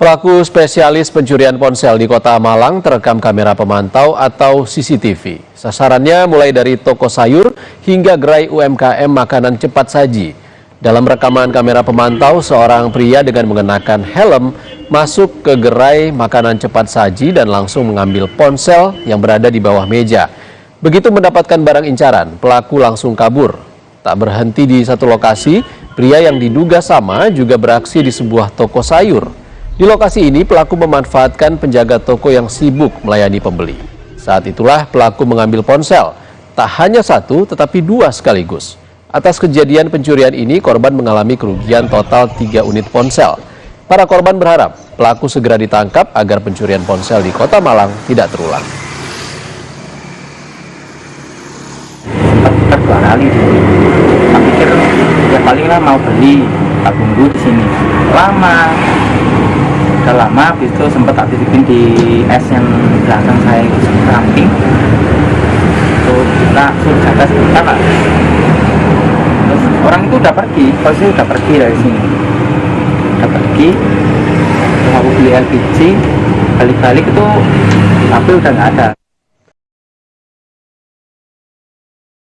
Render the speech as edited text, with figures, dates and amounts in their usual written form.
Pelaku spesialis pencurian ponsel di Kota Malang terekam kamera pemantau atau CCTV. Sasarannya mulai dari toko sayur hingga gerai UMKM makanan cepat saji. Dalam rekaman kamera pemantau, seorang pria dengan mengenakan helm masuk ke gerai makanan cepat saji dan langsung mengambil ponsel yang berada di bawah meja. Begitu mendapatkan barang incaran, pelaku langsung kabur. Tak berhenti di satu lokasi, pria yang diduga sama juga beraksi di sebuah toko sayur. Di lokasi ini, pelaku memanfaatkan penjaga toko yang sibuk melayani pembeli. Saat itulah pelaku mengambil ponsel, tak hanya satu tetapi dua sekaligus. Atas kejadian pencurian ini, korban mengalami kerugian total 3 unit ponsel. Para korban berharap pelaku segera ditangkap agar pencurian ponsel di Kota Malang tidak terulang. Sempat 2 kali, tak pikir ya paling lah mau beli, tak tunggu di sini lama. Udah lama, habis itu sempat tak titipin di es yang belakang saya itu samping. Tuh kita suruh jaga sebentar lah. Terus orang itu udah pergi, posisi udah pergi dari sini. Udah pergi. Terus aku beli LPG, balik-balik itu HP udah nggak ada.